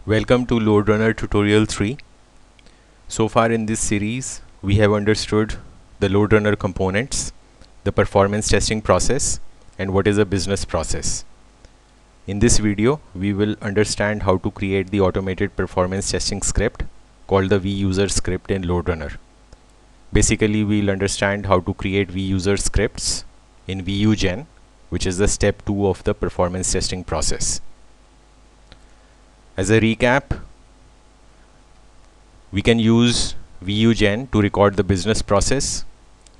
Welcome to LoadRunner Tutorial 3. So far in this series, we have understood the LoadRunner components, the performance testing process, and what is a business process. In this video, we will understand how to create the automated performance testing script called the Vuser script in LoadRunner. Basically, we'll understand how to create Vuser scripts in VuGen, which is the step 2 of the performance testing process. As a recap, we can use VuGen to record the business process.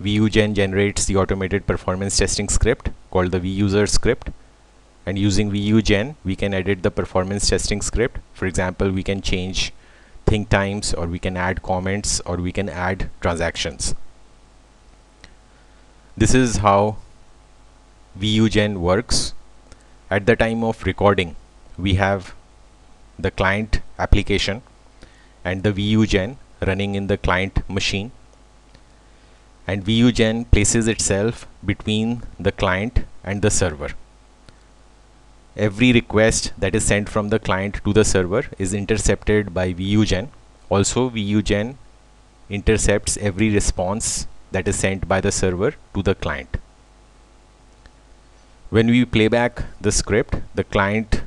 VuGen generates the automated performance testing script called the Vuser script. And using VuGen, we can edit the performance testing script. For example, we can change think times, or we can add comments, or we can add transactions. This is how VuGen works. At the time of recording, we have the client application and the VuGen running in the client machine, and VuGen places itself between the client and the server. Every request that is sent from the client to the server is intercepted by VuGen. Also, VuGen intercepts every response that is sent by the server to the client. When we play back the script, the client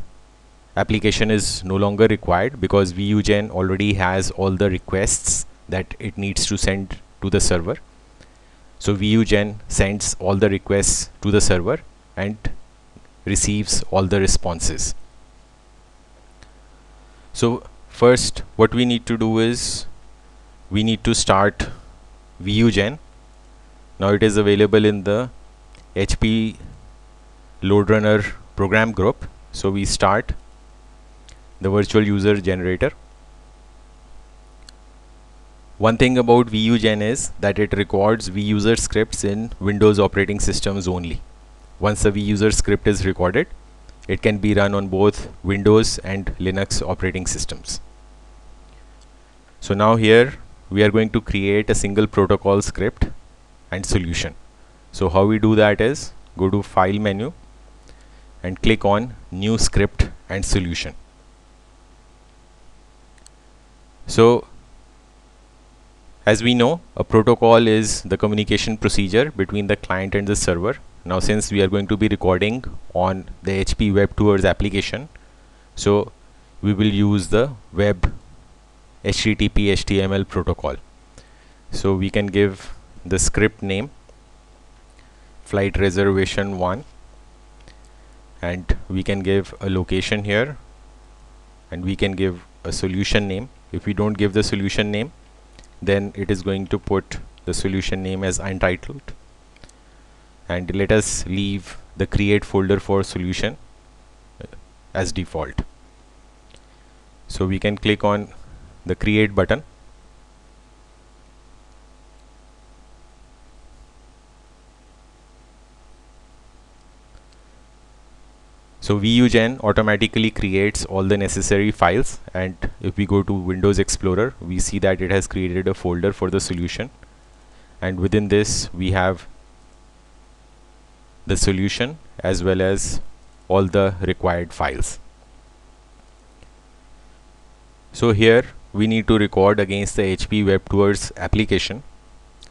application is no longer required because VuGen already has all the requests that it needs to send to the server. So VuGen sends all the requests to the server and receives all the responses. So first, what we need to do is we need to start VuGen. Now it is available in the HP LoadRunner program group. So we start the virtual user generator. One thing about VuGen is that it records Vuser scripts in Windows operating systems only. Once the Vuser script is recorded, it can be run on both Windows and Linux operating systems. So now here we are going to create a single protocol script and solution. So how we do that is go to File menu and click on New Script and Solution. So as we know, a protocol is the communication procedure between the client and the server. Now since we are going to be recording on the HP Web Tours application, so we will use the web HTTP HTML protocol. So we can give the script name flight reservation 1, and we can give a location here, and we can give a solution name. If we don't give the solution name, then it is going to put the solution name as untitled, and let us leave the create folder for solution as default. So we can click on the create button. So VuGen automatically creates all the necessary files, and if we go to Windows Explorer, we see that it has created a folder for the solution, and within this we have the solution as well as all the required files. So here we need to record against the HP Web Tours application.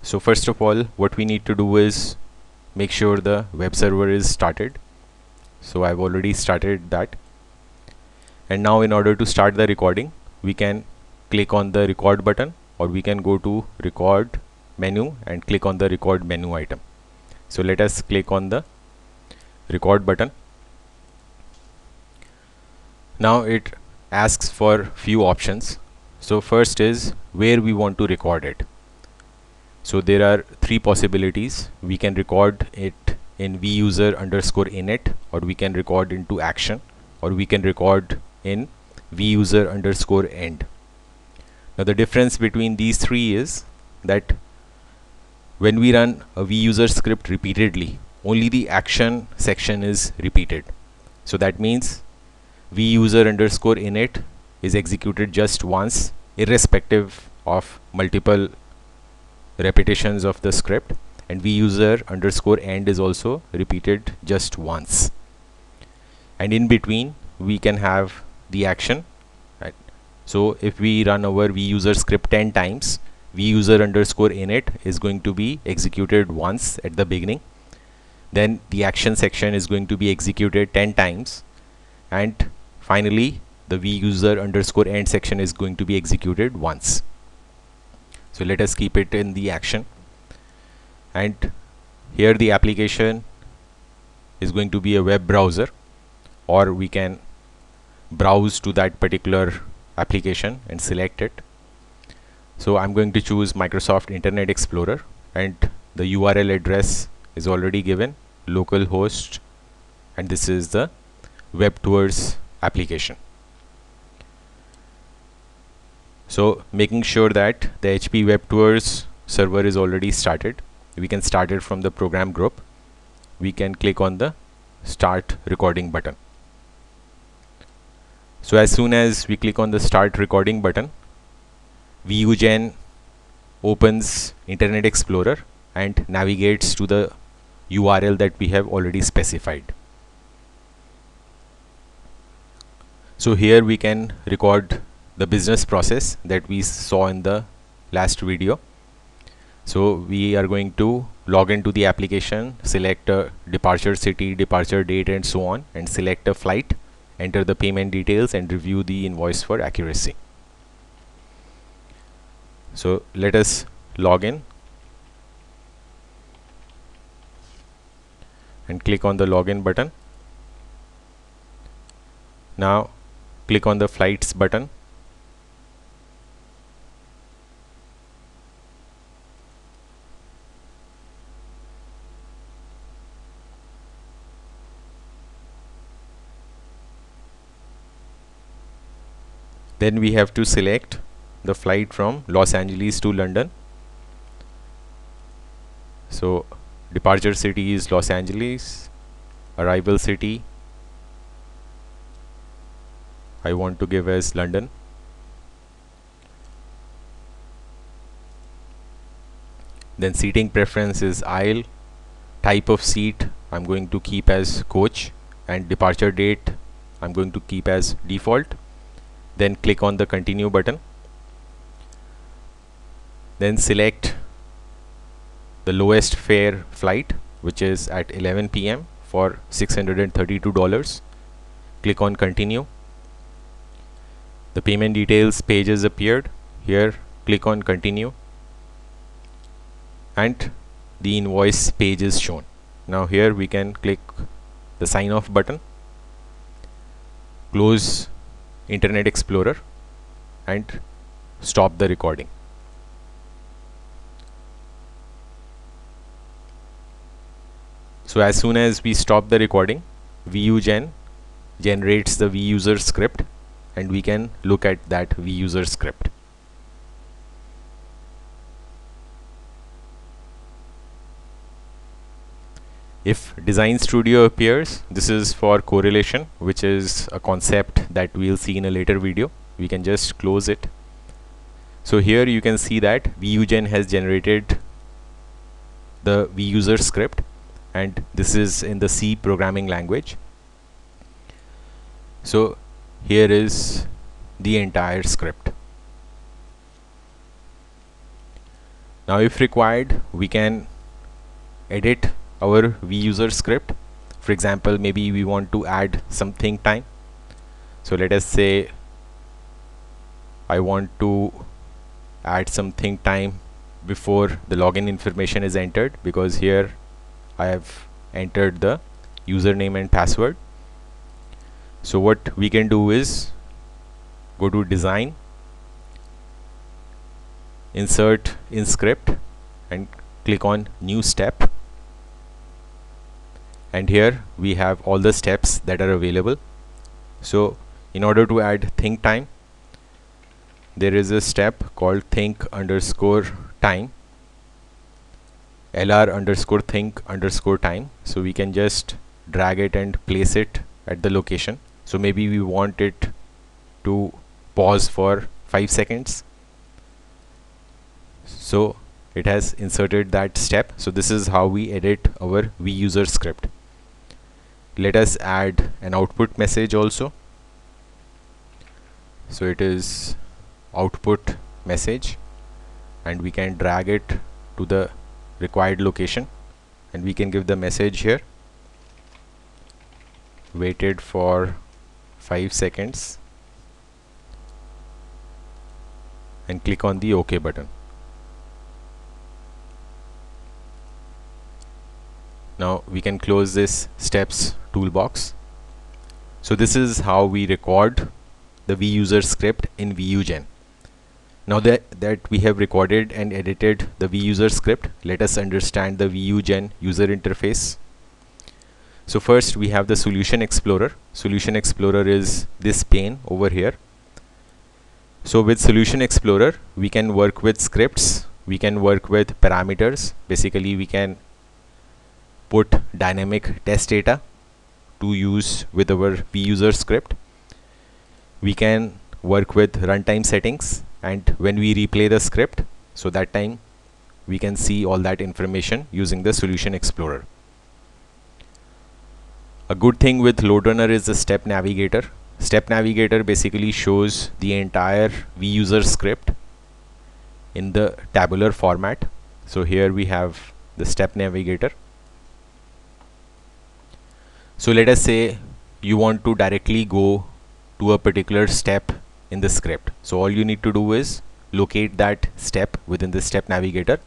So first of all, what we need to do is make sure the web server is started. So I've already started that, and now in order to start the recording, we can click on the record button, or we can go to record menu and click on the record menu item. So let us click on the record button. Now it asks for few options. So first is where we want to record it. So there are 3 possibilities. We can record it in Vuser_init, or we can record into action, or we can record in Vuser_end. Now the difference between these 3 is that when we run a Vuser script repeatedly, only the action section is repeated. So that means Vuser_init is executed just once, irrespective of multiple repetitions of the script, and Vuser_end is also repeated just once. And in between we can have the action, right? So if we run our Vuser script 10 times, Vuser underscore init is going to be executed once at the beginning. Then the action section is going to be executed 10 times. And finally, the Vuser underscore end section is going to be executed once. So let us keep it in the action. And here the application is going to be a web browser, or we can browse to that particular application and select it. So I'm going to choose Microsoft Internet Explorer, and the URL address is already given, localhost, and this is the web tours application. So making sure that the HP web tours server is already started, we can start it from the program group. We can click on the start recording button. So as soon as we click on the start recording button, VuGen opens Internet Explorer and navigates to the URL that we have already specified. So here we can record the business process that we saw in the last video. So we are going to log into the application, select a departure city, departure date, and so on, and select a flight, enter the payment details, and review the invoice for accuracy. So let us log in and click on the login button. Now click on the flights button. Then we have to select the flight from Los Angeles to London. So departure city is Los Angeles, arrival city I want to give as London. Then seating preference is aisle, type of seat I'm going to keep as coach, and departure date I'm going to keep as default. Then click on the continue button. Then select the lowest fare flight, which is at 11 p.m. for $632. Click on continue. The payment details page has appeared. Here click on continue, and the invoice page is shown. Now here we can click the sign off button, close Internet Explorer, and stop the recording. So as soon as we stop the recording, VuGen generates the Vuser script, and we can look at that Vuser script. If Design Studio appears, this is for correlation, which is a concept that we'll see in a later video. We can just close it. So here you can see that VuGen has generated the Vuser script, and this is in the C programming language. So here is the entire script. Now if required, we can edit our Vuser script. For example, maybe we want to add some think time. So let us say I want to add some think time before the login information is entered, because here I have entered the username and password. So what we can do is go to design, insert in script, and click on new step. And here we have all the steps that are available. So in order to add think time, there is a step called think_time, lr_think_time. So we can just drag it and place it at the location. So maybe we want it to pause for 5 seconds. So it has inserted that step. So this is how we edit our Vuser script. Let us add an output message also. So it is output message, and we can drag it to the required location, and we can give the message here, waited for 5 seconds, and click on the OK button. Now we can close this steps toolbox. So this is how we record the Vuser script in VuGen. Now that we have recorded and edited the Vuser script, let us understand the VuGen user interface. So first we have the Solution Explorer. Solution Explorer is this pane over here. So with Solution Explorer, we can work with scripts, we can work with parameters. Basically, we can put dynamic test data to use with our Vuser script. We can work with runtime settings, and when we replay the script, so that time we can see all that information using the Solution Explorer. A good thing with LoadRunner is the Step Navigator. Step Navigator basically shows the entire Vuser script in the tabular format. So here we have the Step Navigator. So let us say you want to directly go to a particular step in the script. So all you need to do is locate that step within the Step Navigator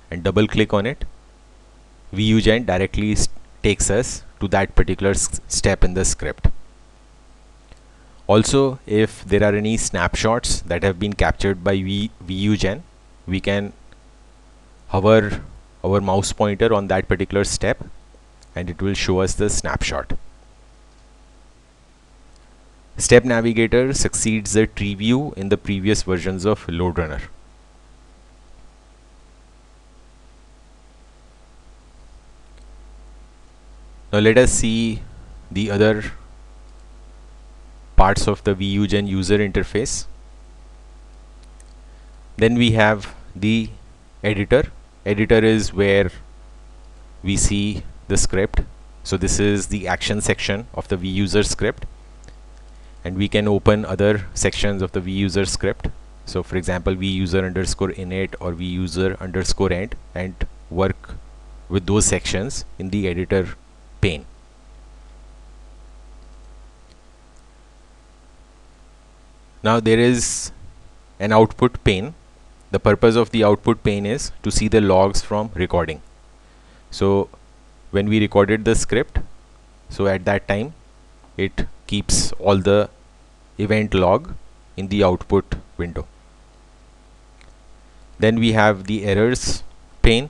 and double click on it. VuGen directly takes us to that particular step in the script. Also, if there are any snapshots that have been captured by VuGen, we can hover our mouse pointer on that particular step and it will show us the snapshot. Step Navigator succeeds the tree view in the previous versions of LoadRunner. Now let us see the other parts of the VuGen user interface. Then we have the editor. Editor is where we see the script. So this is the action section of the Vuser script, and we can open other sections of the Vuser script. So for example, Vuser_init or Vuser_end, and work with those sections in the editor pane. Now there is an output pane. The purpose of the output pane is to see the logs from recording. So when we recorded the script, so at that time it keeps all the event log in the output window. Then we have the errors pane.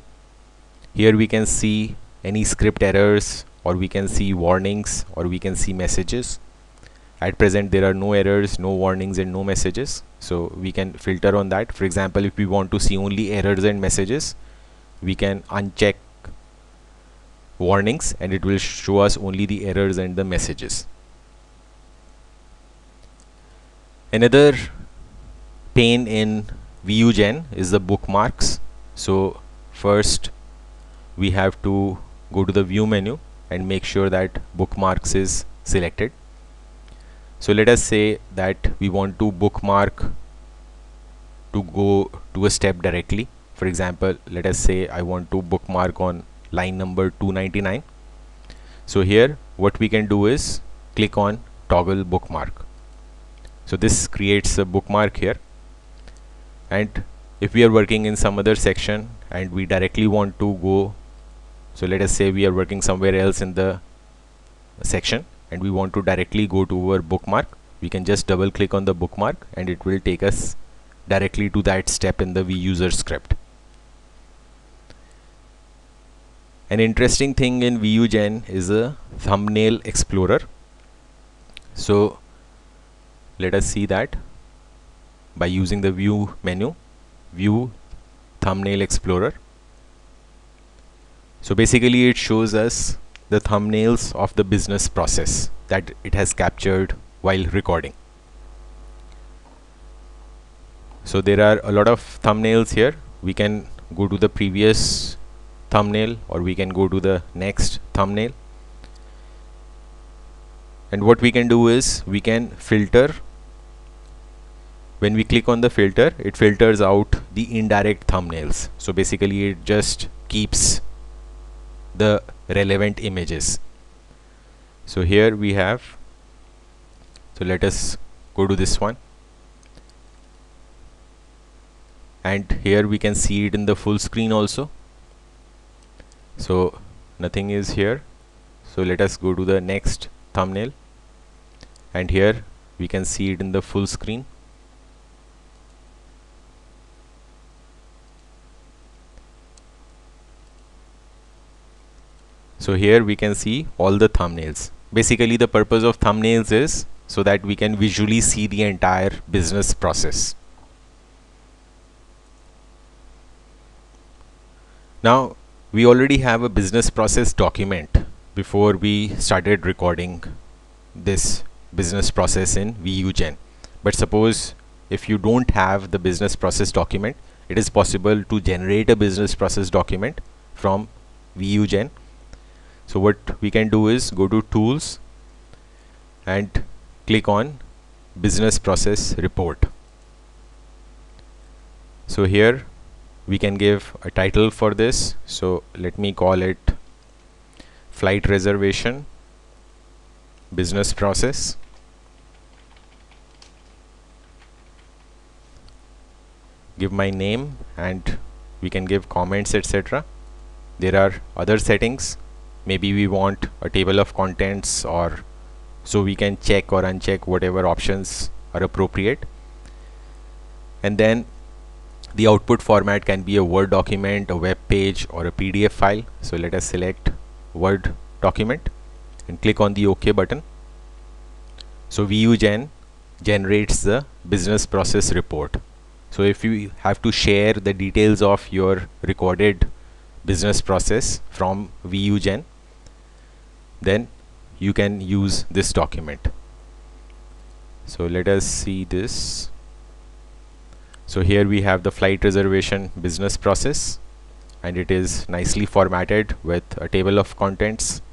Here we can see any script errors, or we can see warnings, or we can see messages. At present there are no errors, no warnings, and no messages, so we can filter on that. For example, if we want to see only errors and messages, we can uncheck warnings and it will show us only the errors and the messages. Another pane in VuGen is the bookmarks. So first we have to go to the view menu and make sure that bookmarks is selected. So let us say that we want to bookmark to go to a step directly. For example, let us say I want to bookmark on line number 299. So here what we can do is click on toggle bookmark. So this creates a bookmark here, and if we are working in some other section and we directly want to go, so let us say we are working somewhere else in the section and we want to directly go to our bookmark, we can just double click on the bookmark and it will take us directly to that step in the Vuser script. An interesting thing in VuGen is a thumbnail explorer. So let us see that by using the view menu, view thumbnail explorer. So basically it shows us the thumbnails of the business process that it has captured while recording. So there are a lot of thumbnails here. We can go to the previous thumbnail or we can go to the next thumbnail, and what we can do is we can filter when we click on the filter, it filters out the indirect thumbnails. So basically it just keeps the relevant images. So here we have, so let us go to this one, and here we can see it in the full screen also. So nothing is here. So let us go to the next thumbnail, and here we can see it in the full screen. So here we can see all the thumbnails. Basically the purpose of thumbnails is so that we can visually see the entire business process. Now we already have a business process document before we started recording this business process in VuGen. But suppose if you don't have the business process document, it is possible to generate a business process document from VuGen. So what we can do is go to Tools and click on Business Process Report. So here we can give a title for this. So let me call it Flight Reservation Business Process. Give my name, and we can give comments, etc. There are other settings. Maybe we want a table of contents, or so we can check or uncheck whatever options are appropriate. And then the output format can be a Word document, a web page, or a PDF file. So let us select Word document and click on the OK button. So VuGen generates the business process report. So if you have to share the details of your recorded business process from VuGen, then you can use this document. So let us see this. So here we have the flight reservation business process, and it is nicely formatted with a table of contents.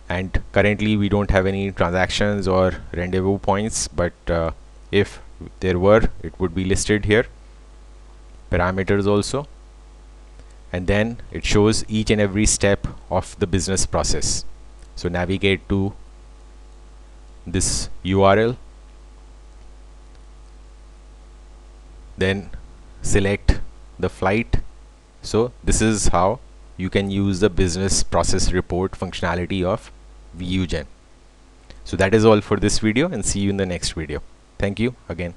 And currently we don't have any transactions or rendezvous points, but if there were, it would be listed here. Parameters also. And then it shows each and every step of the business process. So navigate to this URL, then select the flight. So this is how you can use the business process report functionality of VuGen. So that is all for this video, and see you in the next video. Thank you again.